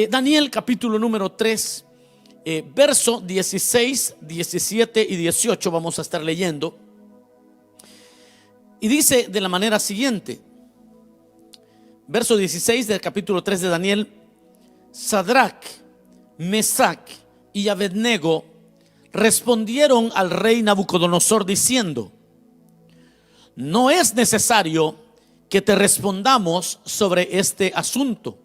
Daniel capítulo número 3, verso 16, 17 y 18 vamos a estar leyendo. Y dice de la manera siguiente, verso 16 del capítulo 3 de Daniel: Sadrac, Mesac y Abednego respondieron al rey Nabucodonosor diciendo: no es necesario que te respondamos sobre este asunto.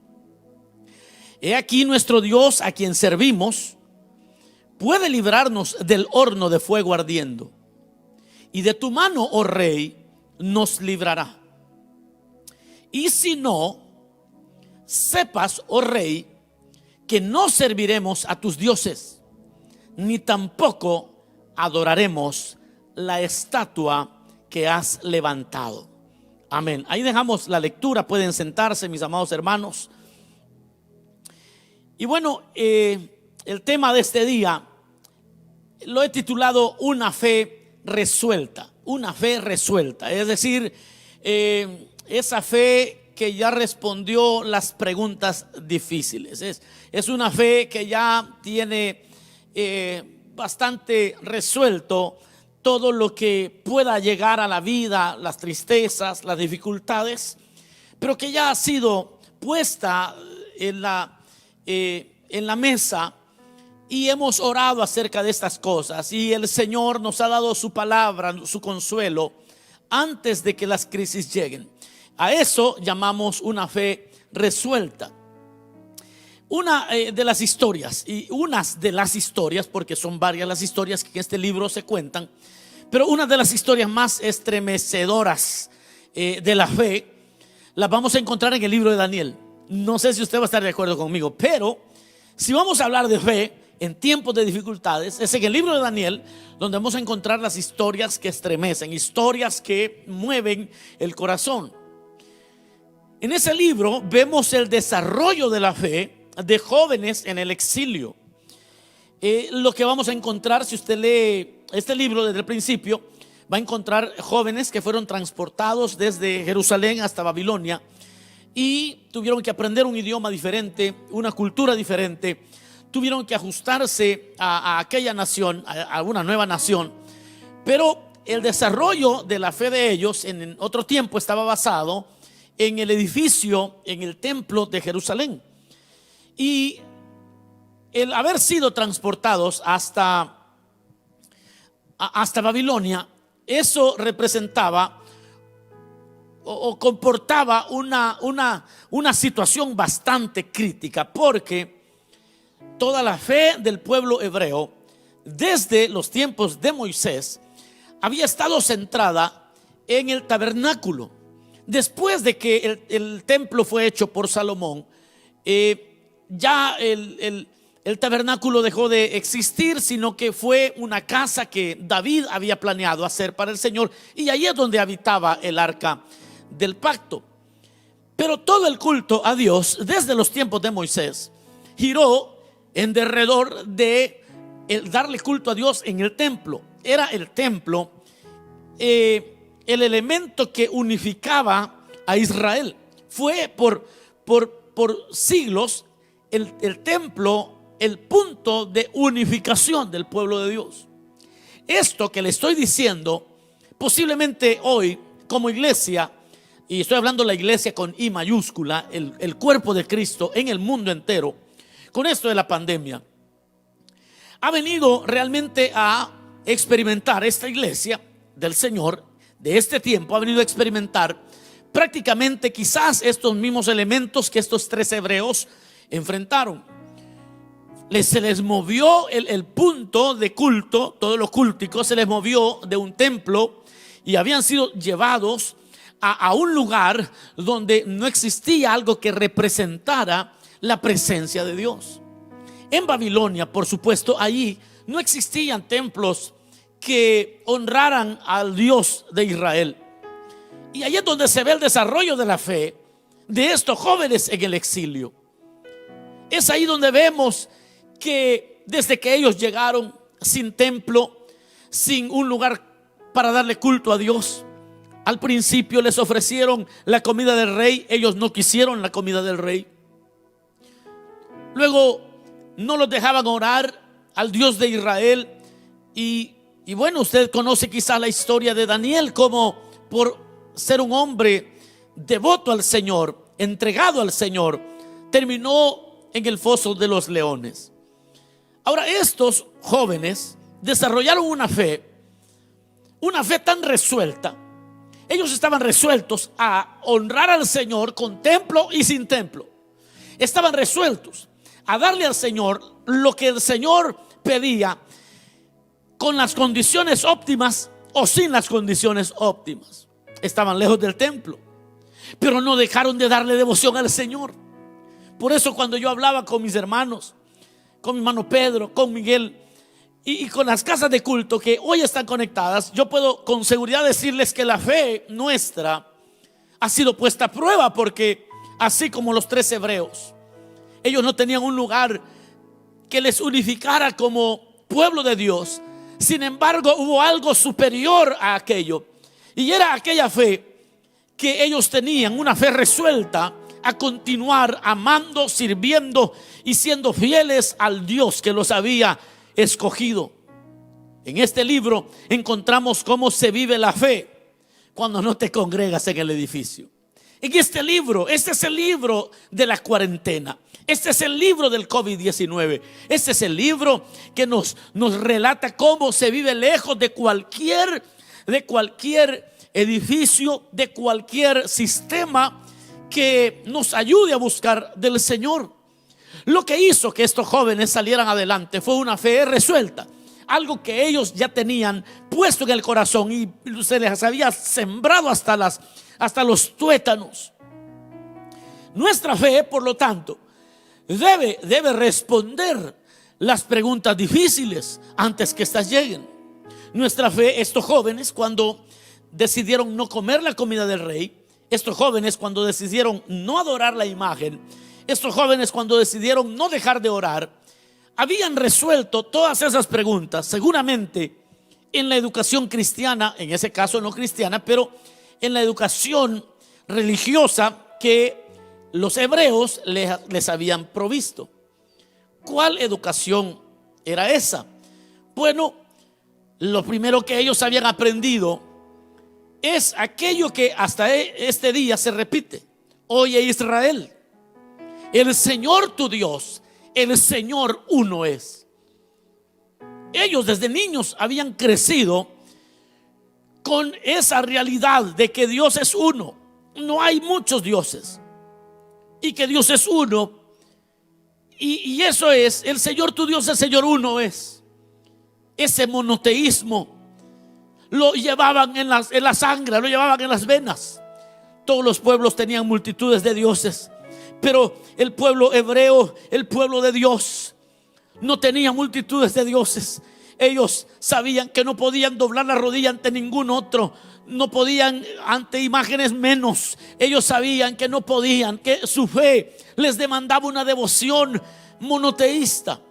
He aquí nuestro Dios, a quien servimos, puede librarnos del horno de fuego ardiendo, y de tu mano, oh rey, nos librará. Y si no, sepas, oh rey, que no serviremos a tus dioses, ni tampoco adoraremos la estatua que has levantado. Amén. Ahí dejamos la lectura. Pueden sentarse, mis amados hermanos. Y bueno, el tema de este día lo he titulado Una fe resuelta. Una fe resuelta, es decir, esa fe que ya respondió las preguntas difíciles. Es una fe que ya tiene bastante resuelto todo lo que pueda llegar a la vida, las tristezas, las dificultades, pero que ya ha sido puesta en la mesa, y hemos orado acerca de estas cosas, y el Señor nos ha dado su palabra, su consuelo, antes de que las crisis lleguen. A eso llamamos una fe resuelta. Una de las historias, y unas de las historias, porque son varias las historias que en este libro se cuentan, pero una de las historias más estremecedoras de la fe las vamos a encontrar en el libro de Daniel. No sé si usted va a estar de acuerdo conmigo, pero si vamos a hablar de fe en tiempos de dificultades, es en el libro de Daniel donde vamos a encontrar las historias que estremecen, historias que mueven el corazón. En ese libro vemos el desarrollo de la fe de jóvenes en el exilio. Lo que vamos a encontrar, si usted lee este libro desde el principio, va a encontrar jóvenes que fueron transportados desde Jerusalén hasta Babilonia y tuvieron que aprender un idioma diferente, una cultura diferente. Tuvieron que ajustarse a aquella nación, a una nueva nación. Pero el desarrollo de la fe de ellos en otro tiempo estaba basado en el edificio, en el templo de Jerusalén. Y el haber sido transportados hasta Babilonia, eso representaba o comportaba una situación bastante crítica, porque toda la fe del pueblo hebreo desde los tiempos de Moisés había estado centrada en el tabernáculo. Después de que el templo fue hecho por Salomón, ya el tabernáculo dejó de existir, sino que fue una casa que David había planeado hacer para el Señor, y allí es donde habitaba el arca del pacto. Pero todo el culto a Dios desde los tiempos de Moisés giró en derredor de el darle culto a Dios en el templo. Era el templo el elemento que unificaba a Israel. Fue por siglos el templo el punto de unificación del pueblo de Dios. Esto que le estoy diciendo, posiblemente hoy como iglesia, y estoy hablando de la iglesia con I mayúscula, el cuerpo de Cristo en el mundo entero, con esto de la pandemia, ha venido realmente a experimentar esta iglesia del Señor de este tiempo, ha venido a experimentar prácticamente quizás estos mismos elementos que estos tres hebreos enfrentaron. Se les movió el punto de culto, todo lo cúltico se les movió de un templo y habían sido llevados a un lugar donde no existía algo que representara la presencia de Dios. En Babilonia, por supuesto, allí no existían templos que honraran al Dios de Israel. Y allí es donde se ve el desarrollo de la fe de estos jóvenes en el exilio. Es ahí donde vemos que desde que ellos llegaron sin templo, sin un lugar para darle culto a Dios, al principio les ofrecieron la comida del rey. Ellos no quisieron la comida del rey. Luego no los dejaban orar al Dios de Israel. Y bueno, usted conoce quizás la historia de Daniel, como por ser un hombre devoto al Señor, entregado al Señor, terminó en el foso de los leones. Ahora, estos jóvenes desarrollaron una fe tan resuelta. Ellos estaban resueltos a honrar al Señor con templo y sin templo. Estaban resueltos a darle al Señor lo que el Señor pedía, con las condiciones óptimas o sin las condiciones óptimas. Estaban lejos del templo, pero no dejaron de darle devoción al Señor. Por eso cuando yo hablaba con mis hermanos, con mi hermano Pedro, con Miguel y con las casas de culto que hoy están conectadas, yo puedo con seguridad decirles que la fe nuestra ha sido puesta a prueba, porque así como los 3 hebreos, ellos no tenían un lugar que les unificara como pueblo de Dios. Sin embargo, hubo algo superior a aquello, y era aquella fe que ellos tenían, una fe resuelta a continuar amando, sirviendo y siendo fieles al Dios que los había escogido. En este libro encontramos cómo se vive la fe cuando no te congregas en el edificio. En este libro, este es el libro de la cuarentena. Este es el libro del COVID-19. Este es el libro que nos relata cómo se vive lejos de cualquier edificio, de cualquier sistema que nos ayude a buscar del Señor. Lo que hizo que estos jóvenes salieran adelante fue una fe resuelta, algo que ellos ya tenían puesto en el corazón y se les había sembrado hasta los tuétanos. Nuestra fe, por lo tanto, debe responder las preguntas difíciles antes que éstas lleguen. Nuestra fe, estos jóvenes cuando decidieron no comer la comida del rey, estos jóvenes cuando decidieron no adorar la imagen, estos jóvenes cuando decidieron no dejar de orar, habían resuelto todas esas preguntas seguramente en la educación cristiana, en ese caso no cristiana, pero en la educación religiosa que los hebreos les habían provisto. ¿Cuál educación era esa? Bueno, lo primero que ellos habían aprendido es aquello que hasta este día se repite: oye Israel, el Señor tu Dios, el Señor uno es. Ellos desde niños habían crecido con esa realidad de que Dios es uno, no hay muchos dioses, y que Dios es uno, y eso es, el Señor tu Dios, el Señor uno es. Ese monoteísmo lo llevaban en la sangre, lo llevaban en las venas. Todos los pueblos tenían multitudes de dioses, pero el pueblo hebreo, el pueblo de Dios, no tenía multitudes de dioses. Ellos sabían que no podían doblar la rodilla ante ningún otro, no podían ante imágenes menos. Ellos sabían que no podían, que su fe les demandaba una devoción monoteísta.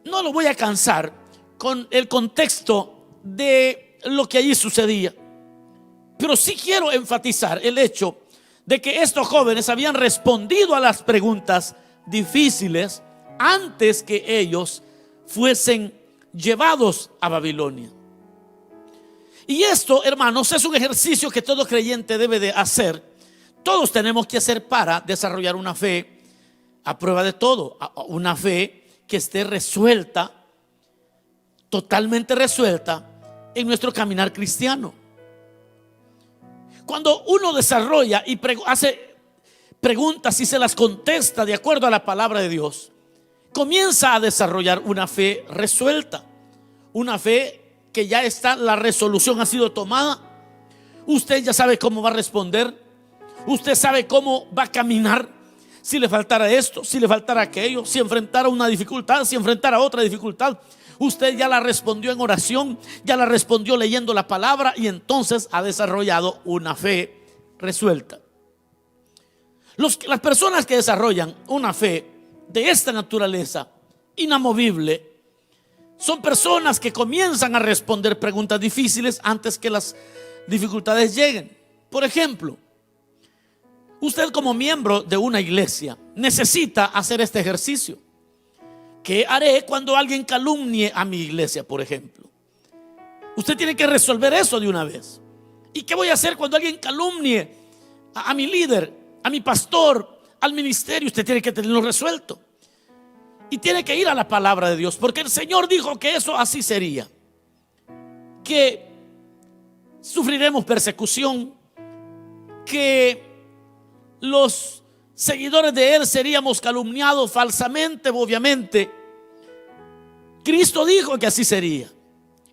No lo voy a cansar con el contexto de lo que allí sucedía, pero sí quiero enfatizar el hecho de que estos jóvenes habían respondido a las preguntas difíciles antes que ellos fuesen llevados a Babilonia. Y esto, hermanos, es un ejercicio que todo creyente debe de hacer. Todos tenemos que hacer para desarrollar una fe a prueba de todo, una fe que esté resuelta, totalmente resuelta en nuestro caminar cristiano. Cuando uno desarrolla y hace preguntas y se las contesta de acuerdo a la palabra de Dios, comienza a desarrollar una fe resuelta, una fe que ya está, la resolución ha sido tomada. Usted ya sabe cómo va a responder, usted sabe cómo va a caminar. Si le faltara esto, si le faltara aquello, si enfrentara una dificultad, si enfrentara otra dificultad, usted ya la respondió en oración, ya la respondió leyendo la palabra, y entonces ha desarrollado una fe resuelta. Las personas que desarrollan una fe de esta naturaleza inamovible son personas que comienzan a responder preguntas difíciles antes que las dificultades lleguen. Por ejemplo, Usted, como miembro de una iglesia, necesita hacer este ejercicio. ¿Qué haré cuando alguien calumnie a mi iglesia, por ejemplo? Usted tiene que resolver eso de una vez. ¿Y qué voy a hacer cuando alguien calumnie a mi líder, a mi pastor, al ministerio? Usted tiene que tenerlo resuelto. Y tiene que ir a la palabra de Dios, porque el Señor dijo que eso así sería, que sufriremos persecución, que los seguidores de Él seríamos calumniados falsamente, obviamente. Cristo dijo que así sería.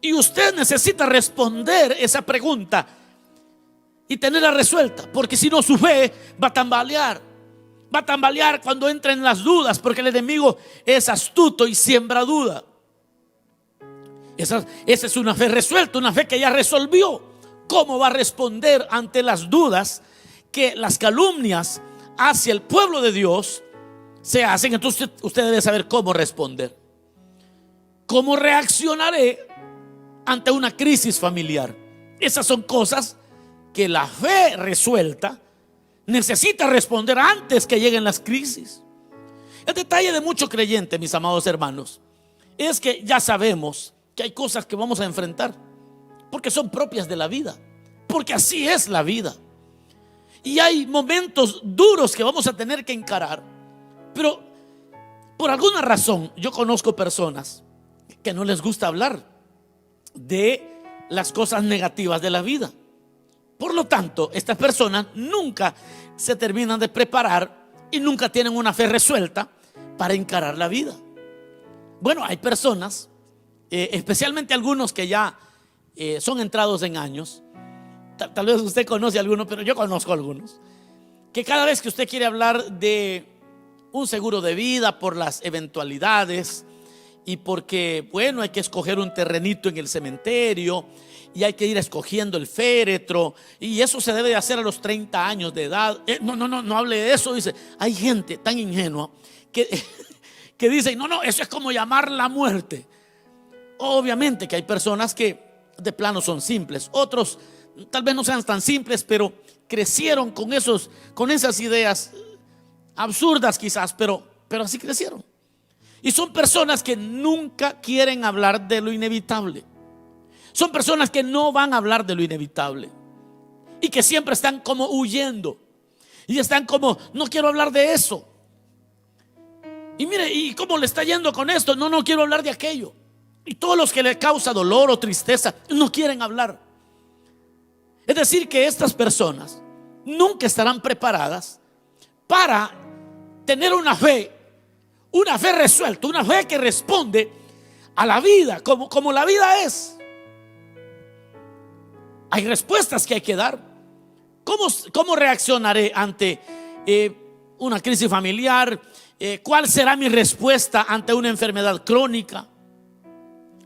Y usted necesita responder esa pregunta y tenerla resuelta, porque si no, su fe va a tambalear. Va a tambalear cuando entren las dudas, porque el enemigo es astuto y siembra duda. Esa es una fe resuelta, una fe que ya resolvió. ¿Cómo va a responder ante las dudas que las calumnias hacia el pueblo de Dios se hacen? Entonces usted debe saber cómo responder. ¿Cómo reaccionaré ante una crisis familiar? Esas son cosas que la fe resuelta necesita responder antes que lleguen las crisis. El detalle de mucho creyente, mis amados hermanos, es que ya sabemos que hay cosas que vamos a enfrentar, porque son propias de la vida, porque así es la vida. Y hay momentos duros que vamos a tener que encarar. Pero por alguna razón yo conozco personas que no les gusta hablar de las cosas negativas de la vida. Por lo tanto, estas personas nunca se terminan de preparar y nunca tienen una fe resuelta para encarar la vida. Bueno, hay personas, especialmente algunos que ya son entrados en años. Tal vez usted conoce a algunos, pero yo conozco a algunos, que cada vez que usted quiere hablar de un seguro de vida por las eventualidades y porque, bueno, hay que escoger un terrenito en el cementerio y hay que ir escogiendo el féretro, y eso se debe de hacer a los 30 años de edad. No hable de eso. Dice, hay gente tan ingenua que dice, no, eso es como llamar la muerte. Obviamente que hay personas que de plano son simples, otros tal vez no sean tan simples, pero crecieron con esas ideas absurdas quizás, pero así crecieron. Y son personas que nunca quieren hablar de lo inevitable. Son personas que no van a hablar de lo inevitable y que siempre están como huyendo y están como, no quiero hablar de eso. Y mire, ¿y cómo le está yendo con esto? No quiero hablar de aquello. Y todos los que le causa dolor o tristeza no quieren hablar. Es decir, que estas personas nunca estarán preparadas para tener una fe resuelta, una fe que responde a la vida como la vida es. Hay respuestas que hay que dar. ¿Cómo reaccionaré ante una crisis familiar? ¿Cuál será mi respuesta ante una enfermedad crónica?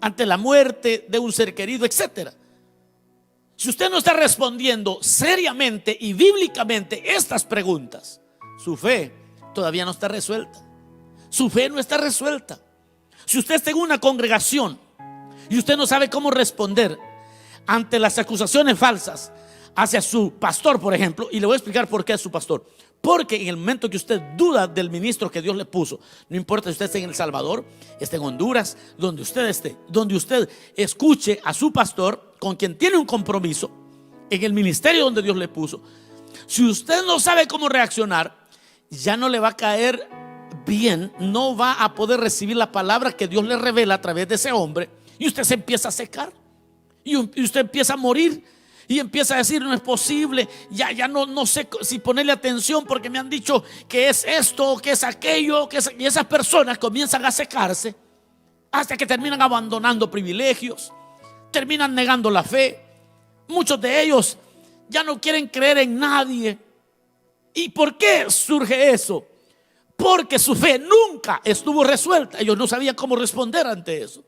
Ante la muerte de un ser querido, etcétera. Si usted no está respondiendo seriamente y bíblicamente estas preguntas, su fe todavía no está resuelta. Su fe no está resuelta. Si usted está en una congregación y usted no sabe cómo responder ante las acusaciones falsas hacia su pastor, por ejemplo, y le voy a explicar por qué es su pastor. Porque en el momento que usted duda del ministro que Dios le puso, no importa si usted esté en El Salvador, esté en Honduras, donde usted esté, donde usted escuche a su pastor con quien tiene un compromiso en el ministerio donde Dios le puso, si usted no sabe cómo reaccionar, ya no le va a caer bien, no va a poder recibir la palabra que Dios le revela a través de ese hombre, y usted se empieza a secar y usted empieza a morir. Y empieza a decir, no es posible, ya no sé si ponerle atención porque me han dicho que es esto, que es aquello, y esas personas comienzan a secarse hasta que terminan abandonando privilegios, terminan negando la fe. Muchos de ellos ya no quieren creer en nadie. ¿Y por qué surge eso? Porque su fe nunca estuvo resuelta. Ellos no sabían cómo responder ante eso.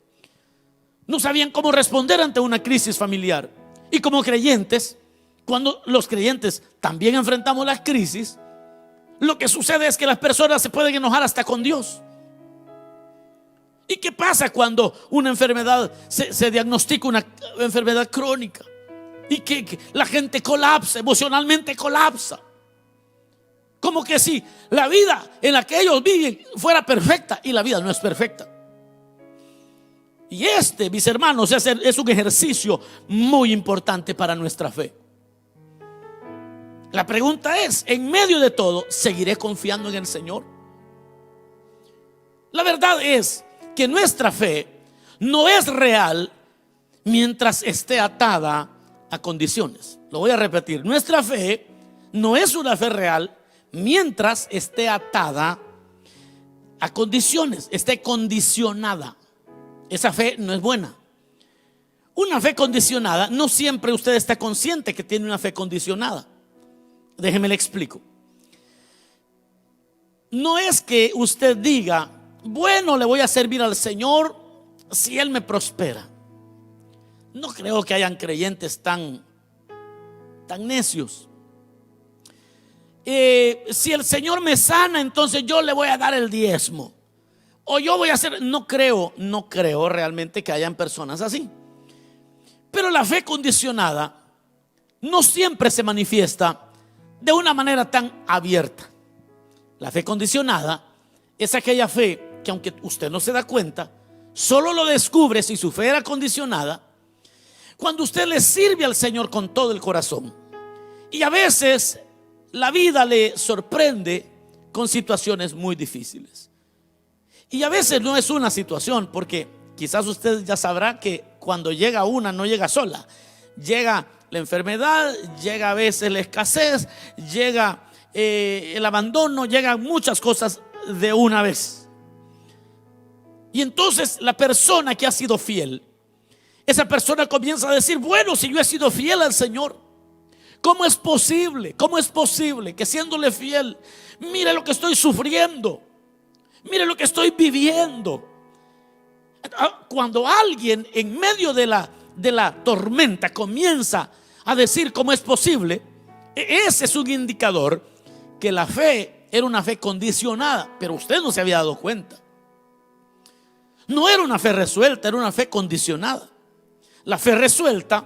No sabían cómo responder ante una crisis familiar. Y como creyentes, cuando los creyentes también enfrentamos las crisis, lo que sucede es que las personas se pueden enojar hasta con Dios. ¿Y qué pasa cuando una enfermedad se diagnostica, una enfermedad crónica? Y que la gente colapsa, emocionalmente colapsa. Como que si la vida en la que ellos viven fuera perfecta, y la vida no es perfecta. Y mis hermanos, es un ejercicio muy importante para nuestra fe. La pregunta es, en medio de todo, ¿seguiré confiando en el Señor? La verdad es que nuestra fe no es real mientras esté atada a condiciones. Lo voy a repetir, nuestra fe no es una fe real mientras esté atada a condiciones, esté condicionada. Esa fe no es buena. Una fe condicionada, no siempre usted está consciente que tiene una fe condicionada. Déjeme le explico. No es que usted diga, bueno, le voy a servir al Señor si Él me prospera. No creo que hayan creyentes tan necios. Si el Señor me sana, entonces yo le voy a dar el diezmo. O yo voy a hacer, no creo realmente que hayan personas así. Pero la fe condicionada no siempre se manifiesta de una manera tan abierta. La fe condicionada es aquella fe que, aunque usted no se da cuenta, solo lo descubre si su fe era condicionada cuando usted le sirve al Señor con todo el corazón. Y a veces la vida le sorprende con situaciones muy difíciles. Y a veces no es una situación, porque quizás usted ya sabrá que cuando llega una, no llega sola. Llega la enfermedad, llega a veces la escasez, llega el abandono, llegan muchas cosas de una vez. Y entonces la persona que ha sido fiel, esa persona comienza a decir, bueno, si yo he sido fiel al Señor, ¿cómo es posible? ¿Cómo es posible que siéndole fiel, mire lo que estoy sufriendo? Mire lo que estoy viviendo. Cuando alguien en medio de la tormenta comienza a decir cómo es posible, ese es un indicador que la fe era una fe condicionada, pero usted no se había dado cuenta. No era una fe resuelta, era una fe condicionada. La fe resuelta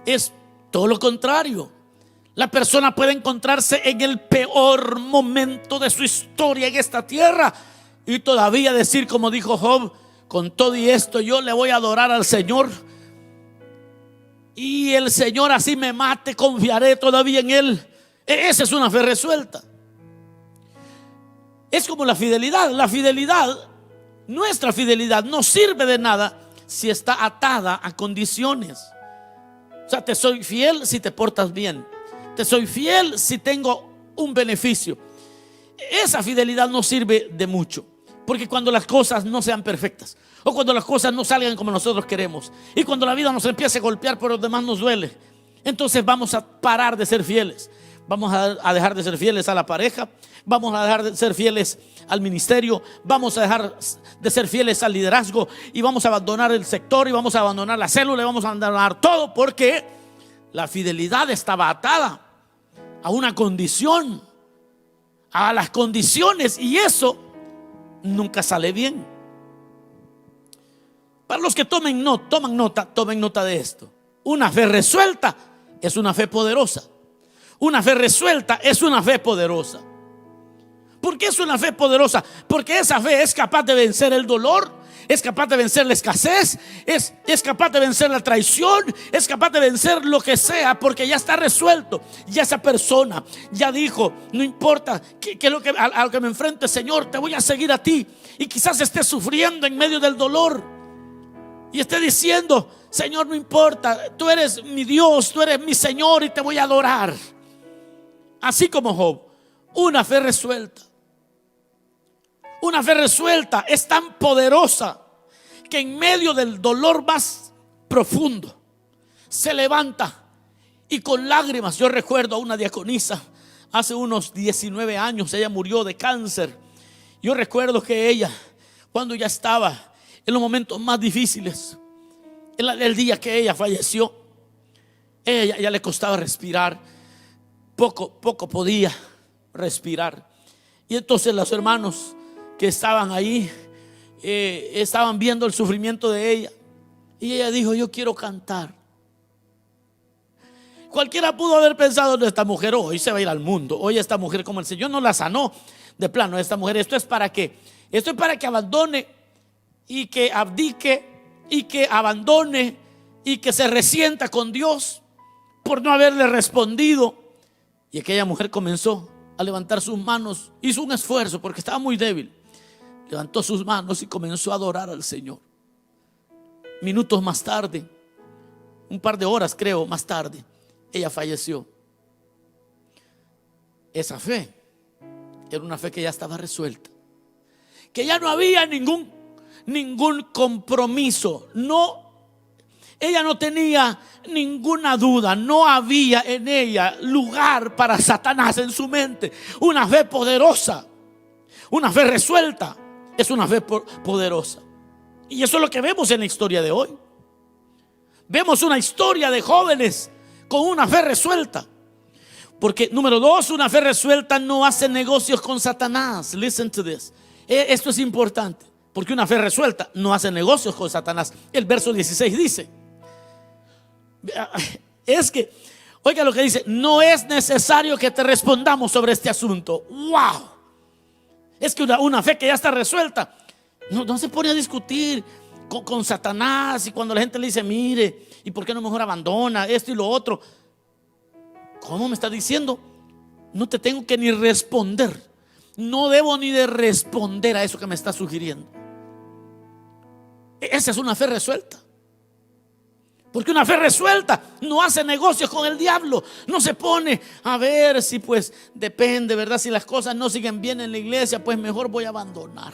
es todo lo contrario. La persona puede encontrarse en el peor momento de su historia en esta tierra y todavía decir, como dijo Job, con todo y esto yo le voy a adorar al Señor, y el Señor así me mate, confiaré todavía en Él. Esa es una fe resuelta. Es como la fidelidad. La fidelidad, nuestra fidelidad, no sirve de nada si está atada a condiciones. O sea, te soy fiel si te portas bien, te soy fiel si tengo un beneficio. Esa fidelidad no sirve de mucho, porque cuando las cosas no sean perfectas, o cuando las cosas no salgan como nosotros queremos, y cuando la vida nos empiece a golpear por los demás nos duele, entonces vamos a parar de ser fieles. Vamos a dejar de ser fieles a la pareja, vamos a dejar de ser fieles al ministerio, vamos a dejar de ser fieles al liderazgo, y vamos a abandonar el sector, y vamos a abandonar la célula, y vamos a abandonar todo, porque la fidelidad estaba atada a una condición, a las condiciones, y eso nunca sale bien. Para los que tomen nota de esto. Una fe resuelta es una fe poderosa. Una fe resuelta es una fe poderosa. ¿Por qué es una fe poderosa? Porque esa fe es capaz de vencer el dolor, es capaz de vencer la escasez, es capaz de vencer la traición, es capaz de vencer lo que sea, porque ya está resuelto. Ya esa persona ya dijo, no importa a lo que me enfrente, Señor, te voy a seguir a ti. Y quizás esté sufriendo en medio del dolor y esté diciendo, Señor, no importa, tú eres mi Dios, tú eres mi Señor y te voy a adorar. Así como Job, una fe resuelta. Una fe resuelta es tan poderosa que en medio del dolor más profundo se levanta y con lágrimas. Yo recuerdo a una diaconisa hace unos 19 años, ella murió de cáncer. Yo recuerdo que ella, cuando ya estaba en los momentos más difíciles, el día que ella falleció, ella ya le costaba respirar, poco podía respirar. Y entonces los hermanos que estaban ahí estaban viendo el sufrimiento de ella, y ella dijo, yo quiero cantar. Cualquiera pudo haber pensado: no, esta mujer hoy se va a ir al mundo, hoy esta mujer, como el Señor no la sanó de plano, esta mujer, esto es para que abandone y que abdique y que abandone y que se resienta con Dios por no haberle respondido. Y aquella mujer comenzó a levantar sus manos, hizo un esfuerzo porque estaba muy débil, levantó sus manos y comenzó a adorar al Señor. Minutos más tarde, un par de horas creo más tarde, ella falleció. Esa fe era una fe que ya estaba resuelta, que ya no había ningún compromiso. Ella no tenía ninguna duda, no había en ella lugar para Satanás en su mente. Una fe poderosa, una fe resuelta, es una fe poderosa. Y eso es lo que vemos en la historia de hoy. Vemos una historia de jóvenes con una fe resuelta. Porque número 2, una fe resuelta no hace negocios con Satanás. Listen to this. Esto es importante, porque una fe resuelta no hace negocios con Satanás. El verso 16 dice, es que, oiga lo que dice: no es necesario que te respondamos sobre este asunto. Wow. Es que una fe que ya está resuelta no se pone a discutir con Satanás. Y cuando la gente le dice: mire, ¿y por qué no mejor abandona esto y lo otro? ¿Cómo me está diciendo? No te tengo que ni responder. No debo ni de responder a eso que me está sugiriendo. Esa es una fe resuelta. Porque una fe resuelta no hace negocios con el diablo. No se pone a ver si pues depende, ¿verdad? Si las cosas no siguen bien en la iglesia, pues mejor voy a abandonar.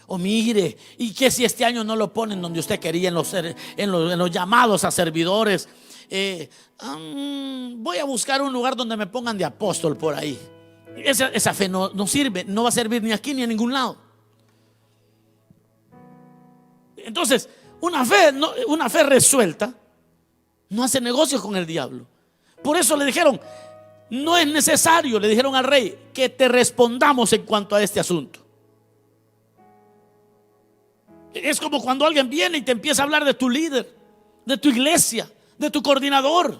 O mire, ¿y qué si este año no lo ponen donde usted quería, en los llamados a servidores? Voy a buscar un lugar donde me pongan de apóstol por ahí. Esa fe no sirve, no va a servir ni aquí ni en ningún lado. Entonces, una fe resuelta no hace negocios con el diablo. Por eso le dijeron: no es necesario, le dijeron al rey, que te respondamos en cuanto a este asunto. Es como cuando alguien viene y te empieza a hablar de tu líder, de tu iglesia, de tu coordinador,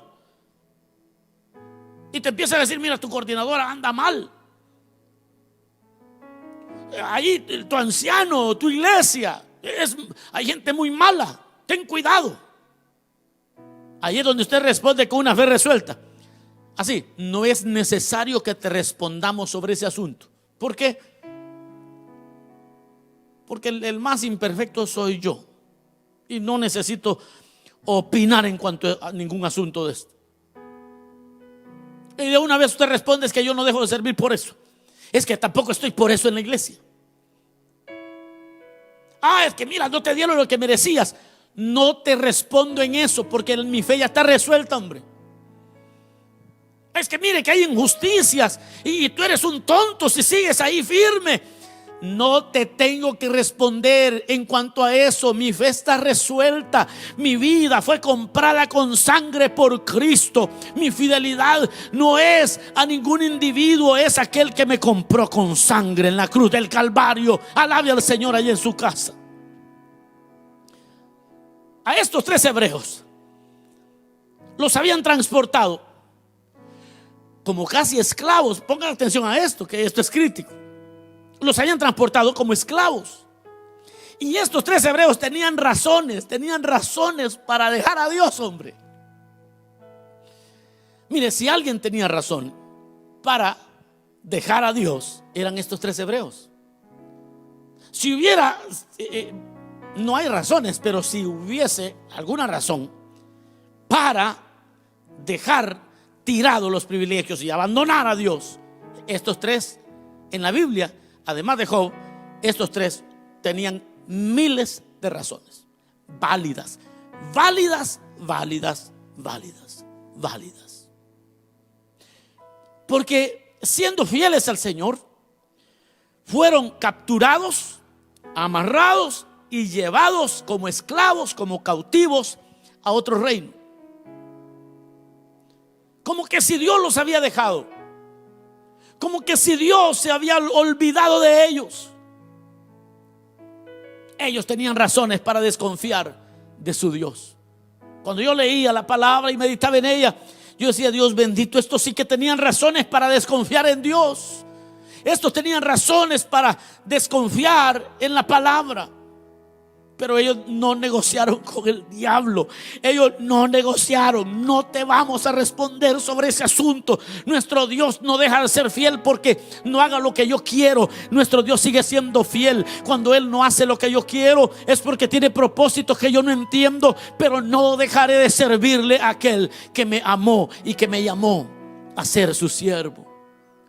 y te empieza a decir: mira, tu coordinadora anda mal, ahí tu anciano, tu iglesia, hay gente muy mala, ten cuidado. Ahí es donde usted responde con una fe resuelta. Así: no es necesario que te respondamos sobre ese asunto. ¿Por qué? Porque el más imperfecto soy yo, y no necesito opinar en cuanto a ningún asunto de esto. Y de una vez usted responde: es que yo no dejo de servir por eso, es que tampoco estoy por eso en la iglesia. Es que mira, no te dieron lo que merecías. No te respondo en eso, porque mi fe ya está resuelta, hombre. Es que mire que hay injusticias y tú eres un tonto si sigues ahí firme. No te tengo que responder en cuanto a eso. Mi fe está resuelta. Mi vida fue comprada con sangre por Cristo. Mi fidelidad no es a ningún individuo, es aquel que me compró con sangre en la cruz del Calvario. Alabe al Señor allí en su casa. A estos 3 hebreos los habían transportado como casi esclavos. Pongan atención a esto, que esto es crítico. Los habían transportado como esclavos. Y estos 3 hebreos tenían razones para dejar a Dios, hombre. Mire, si alguien tenía razón para dejar a Dios, eran estos 3 hebreos. Si hubiera, no hay razones, pero si hubiese alguna razón para dejar tirados los privilegios y abandonar a Dios, estos 3 en la Biblia, además de Job, estos 3 tenían miles de razones válidas. Porque siendo fieles al Señor, fueron capturados, amarrados y llevados como esclavos, como cautivos a otro reino. Como que si Dios los había dejado, como que si Dios se había olvidado de ellos. Ellos tenían razones para desconfiar de su Dios. cuando yo leía la palabra y meditaba en ella, yo decía: Dios bendito, estos sí que tenían razones para desconfiar en Dios. Estos tenían razones para desconfiar en la palabra. Pero ellos no negociaron con el diablo. Ellos no negociaron. No te vamos a responder sobre ese asunto. Nuestro Dios no deja de ser fiel porque no haga lo que yo quiero. Nuestro Dios sigue siendo fiel. Cuando Él no hace lo que yo quiero, es porque tiene propósitos que yo no entiendo. Pero no dejaré de servirle a aquel que me amó y que me llamó a ser su siervo.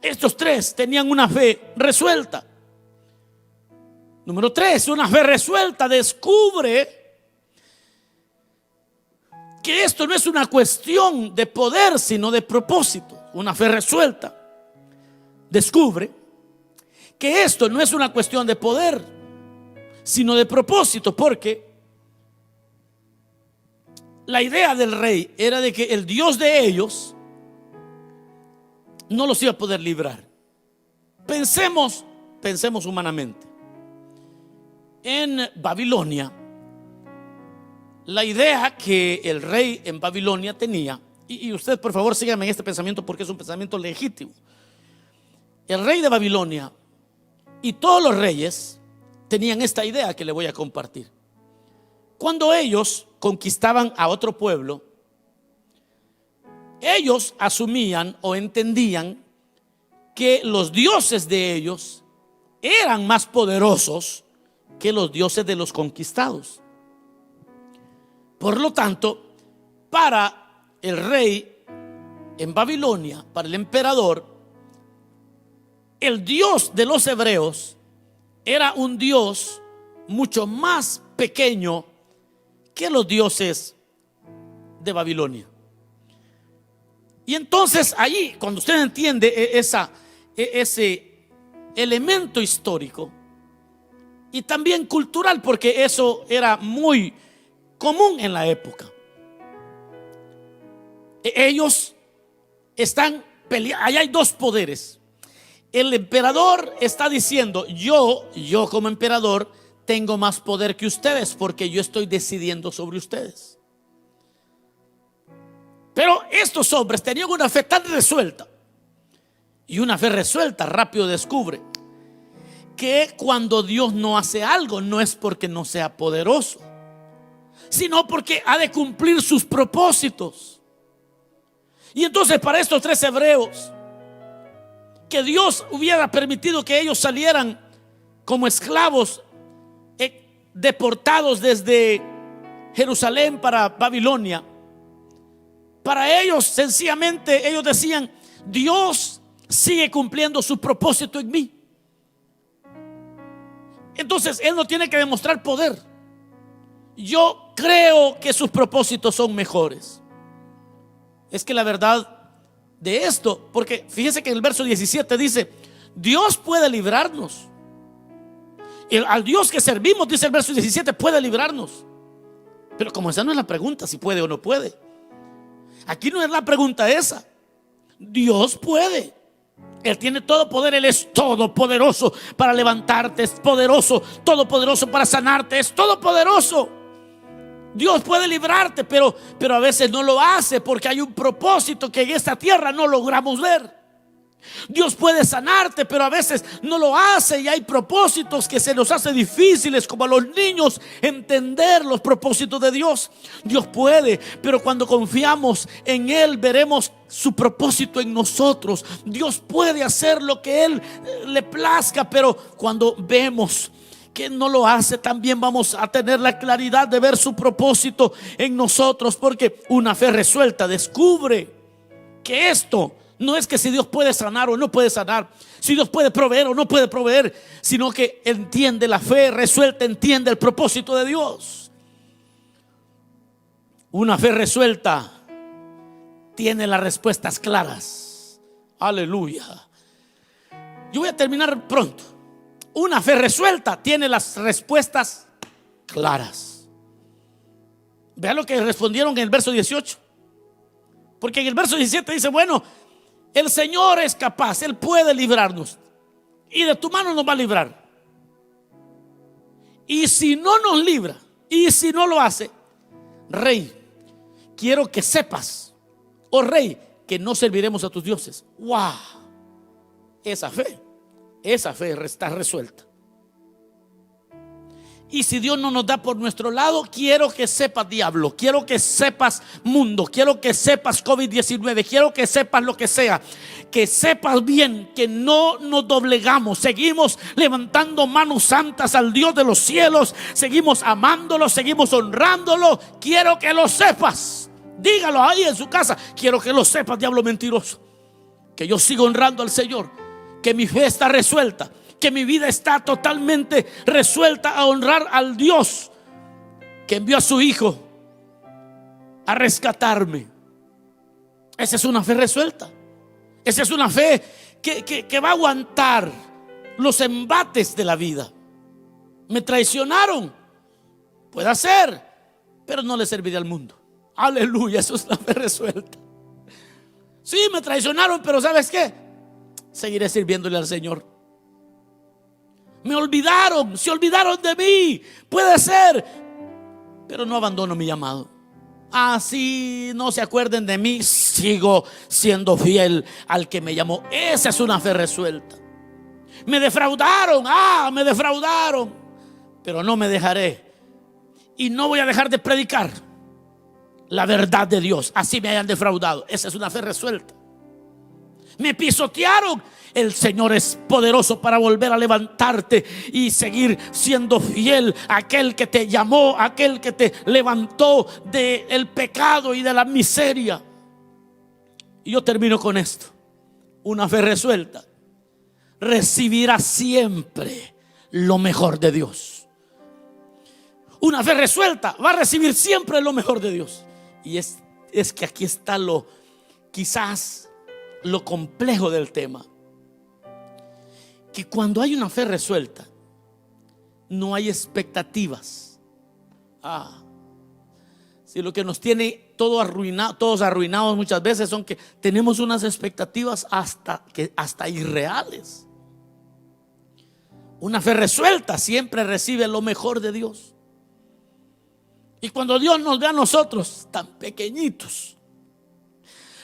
Estos tres tenían una fe resuelta. Número 3, una fe resuelta descubre que esto no es una cuestión de poder, sino de propósito. Una fe resuelta descubre que esto no es una cuestión de poder, sino de propósito, porque la idea del rey era de que el Dios de ellos no los iba a poder librar. Pensemos humanamente. En Babilonia, la idea que el rey en Babilonia tenía, y usted por favor síganme en este pensamiento porque es un pensamiento legítimo. El rey de Babilonia y todos los reyes tenían esta idea que le voy a compartir. Cuando ellos conquistaban a otro pueblo, ellos asumían o entendían que los dioses de ellos eran más poderosos que los dioses de los conquistados. Por lo tanto, para el rey en Babilonia, para el emperador, el Dios de los hebreos era un Dios mucho más pequeño que los dioses de Babilonia. Y entonces allí, cuando usted entiende ese elemento histórico y también cultural, porque eso era muy común en la época, ellos están peleando. Allá hay dos poderes. El emperador está diciendo: yo como emperador tengo más poder que ustedes porque yo estoy decidiendo sobre ustedes. Pero estos hombres tenían una fe tan resuelta, y una fe resuelta rápido descubre que cuando Dios no hace algo, no es porque no sea poderoso, sino porque ha de cumplir sus propósitos. Y entonces, para estos tres hebreos, que Dios hubiera permitido que ellos salieran como esclavos, deportados desde Jerusalén para Babilonia, para ellos sencillamente ellos decían: Dios sigue cumpliendo su propósito en mí. Entonces Él no tiene que demostrar poder. Yo creo que sus propósitos son mejores. Es que la verdad de esto, porque fíjese que en el verso 17 dice: Dios puede librarnos. Al Dios que servimos, dice el verso 17, puede librarnos. Pero como esa no es la pregunta, si puede o no puede. Aquí no es la pregunta esa. Dios puede. Él tiene todo poder. Él es todopoderoso para levantarte, es poderoso, todopoderoso para sanarte, es todopoderoso. Dios puede librarte, pero a veces no lo hace porque hay un propósito que en esta tierra no logramos ver. Dios puede sanarte, pero a veces no lo hace y hay propósitos que se nos hace difíciles, como a los niños, entender los propósitos de Dios. Dios puede, pero cuando confiamos en Él, veremos su propósito en nosotros. Dios puede hacer lo que Él le plazca, pero cuando vemos que no lo hace, también vamos a tener la claridad de ver su propósito en nosotros, porque una fe resuelta descubre que esto no es que si Dios puede sanar o no puede sanar, si Dios puede proveer o no puede proveer, sino que entiende, la fe resuelta entiende el propósito de Dios. Una fe resuelta tiene las respuestas claras. Aleluya. Yo voy a terminar pronto. Una fe resuelta tiene las respuestas claras. Vean lo que respondieron en el verso 18. Porque en el verso 17 dice: bueno, el Señor es capaz, Él puede librarnos y de tu mano nos va a librar. Y si no nos libra, y si no lo hace, Rey, quiero que sepas, oh rey, que no serviremos a tus dioses. ¡Wow! Esa fe está resuelta. Y si Dios no nos da por nuestro lado, quiero que sepas, diablo, quiero que sepas, mundo, quiero que sepas, COVID-19, quiero que sepas lo que sea, que sepas bien que no nos doblegamos, seguimos levantando manos santas al Dios de los cielos, seguimos amándolo, seguimos honrándolo. Quiero que lo sepas. Dígalo ahí en su casa. Quiero que lo sepas, diablo mentiroso, que yo sigo honrando al Señor, que mi fe está resuelta, que mi vida está totalmente resuelta a honrar al Dios que envió a su Hijo a rescatarme. Esa es una fe resuelta. Esa es una fe que va a aguantar los embates de la vida. Me traicionaron, puede ser, pero no le serviré al mundo. Aleluya, eso es una fe resuelta. Sí, me traicionaron, pero ¿sabes qué? Seguiré sirviéndole al Señor. Me olvidaron, se olvidaron de mí, puede ser, pero no abandono mi llamado. Así no se acuerden de mí, sigo siendo fiel al que me llamó. Esa es una fe resuelta. Me defraudaron, me defraudaron, pero no me dejaré. Y no voy a dejar de predicar la verdad de Dios, así me hayan defraudado. Esa es una fe resuelta. Me pisotearon, el Señor es poderoso para volver a levantarte y seguir siendo fiel a aquel que te llamó, a aquel que te levantó del pecado y de la miseria. Y yo termino con esto. Una fe resuelta recibirá siempre lo mejor de Dios. Una fe resuelta va a recibir siempre lo mejor de Dios. Y es que aquí está quizás lo complejo del tema. Que cuando hay una fe resuelta, no hay expectativas. Si lo que nos tiene todos arruinados muchas veces son que tenemos unas expectativas hasta irreales. Una fe resuelta siempre recibe lo mejor de Dios. Y cuando Dios nos ve a nosotros tan pequeñitos,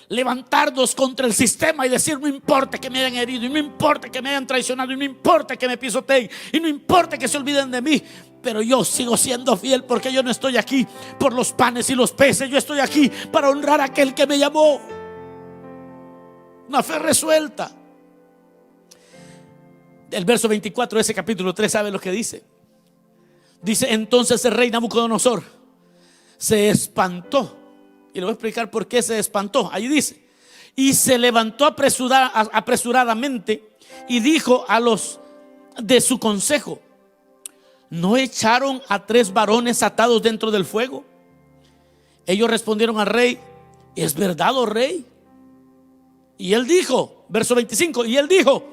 levantarnos contra el sistema y decir: no importa que me hayan herido, y no importa que me hayan traicionado, y no importa que me pisoteen, y no importa que se olviden de mí, pero yo sigo siendo fiel, porque yo no estoy aquí por los panes y los peces, yo estoy aquí para honrar a aquel que me llamó. Una fe resuelta. El verso 24 de ese capítulo 3, ¿sabe lo que dice? Dice: entonces el rey Nabucodonosor se espantó. Y le voy a explicar por qué se espantó. Allí dice: y se levantó apresuradamente y dijo a los de su consejo: ¿no echaron a 3 varones atados dentro del fuego? Ellos respondieron al rey: ¿es verdad, oh rey? Y él dijo, verso 25, y él dijo: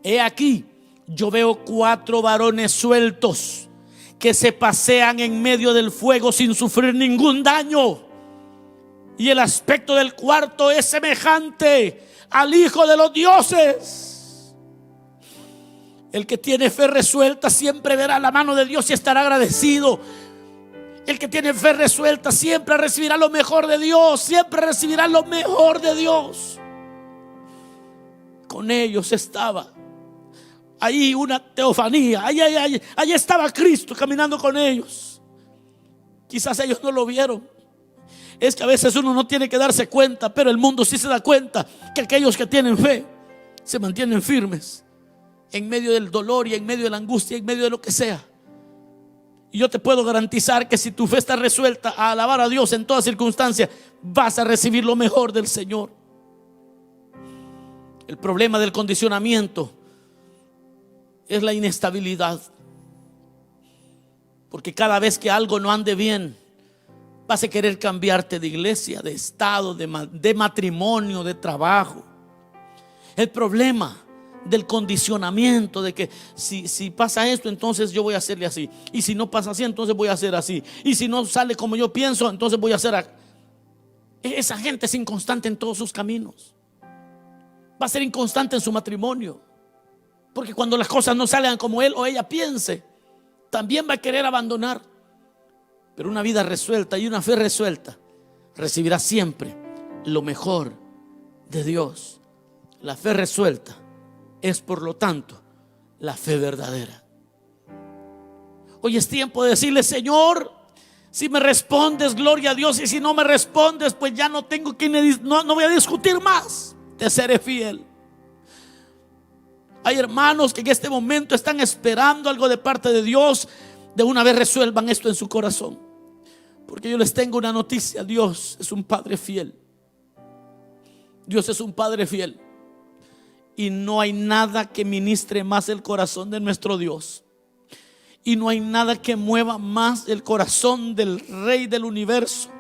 he aquí, yo veo 4 varones sueltos que se pasean en medio del fuego sin sufrir ningún daño. Y el aspecto del cuarto es semejante al Hijo de los dioses. El que tiene fe resuelta siempre verá la mano de Dios y estará agradecido. El que tiene fe resuelta siempre recibirá lo mejor de Dios. Siempre recibirá lo mejor de Dios. Con ellos estaba ahí una teofanía. Allí estaba Cristo caminando con ellos. Quizás ellos no lo vieron. Es que a veces uno no tiene que darse cuenta, pero el mundo sí se da cuenta que aquellos que tienen fe se mantienen firmes en medio del dolor y en medio de la angustia, en medio de lo que sea. Y yo te puedo garantizar que si tu fe está resuelta a alabar a Dios en toda circunstancia, vas a recibir lo mejor del Señor. El problema del condicionamiento es la inestabilidad, porque cada vez que algo no ande bien, vas a querer cambiarte de iglesia, de estado, de matrimonio, de trabajo. El problema del condicionamiento, de que si pasa esto, entonces yo voy a hacerle así, y si no pasa así, entonces voy a hacer así, y si no sale como yo pienso, entonces voy a hacer así. Esa gente es inconstante en todos sus caminos. Va a ser inconstante en su matrimonio, porque cuando las cosas no salgan como él o ella piense, también va a querer abandonar. Pero una vida resuelta y una fe resuelta recibirás siempre lo mejor de Dios. La fe resuelta es, por lo tanto, la fe verdadera. Hoy es tiempo de decirle: Señor, si me respondes, gloria a Dios, y si no me respondes, pues ya no tengo que, no voy a discutir más, te seré fiel. Hay hermanos que en este momento están esperando algo de parte de Dios. De una vez resuelvan esto en su corazón, porque yo les tengo una noticia: Dios es un Padre fiel. Dios es un Padre fiel, y no hay nada que ministre más el corazón de nuestro Dios, y no hay nada que mueva más el corazón del Rey del universo: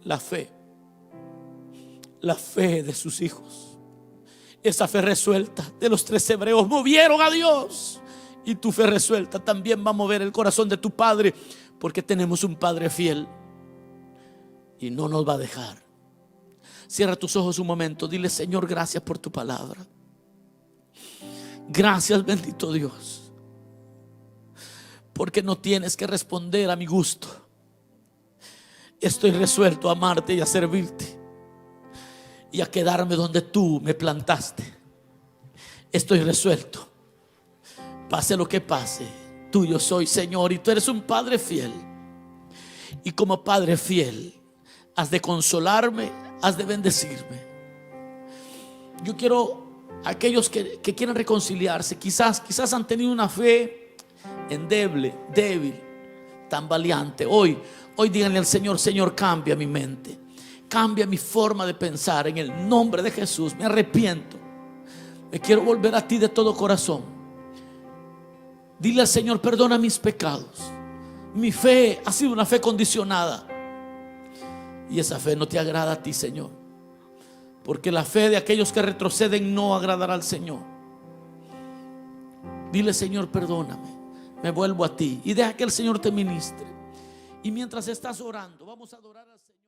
la fe de sus hijos. Esa fe resuelta de los 3 hebreos movieron a Dios, y tu fe resuelta también va a mover el corazón de tu Padre, porque tenemos un Padre fiel y no nos va a dejar. Cierra tus ojos un momento, dile: Señor, gracias por tu palabra. Gracias, bendito Dios, porque no tienes que responder a mi gusto. Estoy resuelto a amarte y a servirte, y a quedarme donde tú me plantaste. Estoy resuelto, pase lo que pase, tuyo soy, Señor, y tú eres un Padre fiel. Y como Padre fiel, has de consolarme, has de bendecirme. Yo quiero, aquellos que quieren reconciliarse, quizás han tenido una fe endeble, débil, tambaleante. Hoy díganle al Señor: Señor, cambia mi mente, cambia mi forma de pensar, en el nombre de Jesús. Me arrepiento, me quiero volver a ti de todo corazón. Dile al Señor: perdona mis pecados. Mi fe ha sido una fe condicionada, y esa fe no te agrada a ti, Señor, porque la fe de aquellos que retroceden no agradará al Señor. Dile: Señor, perdóname, me vuelvo a ti, y deja que el Señor te ministre. Y mientras estás orando, vamos a adorar al Señor.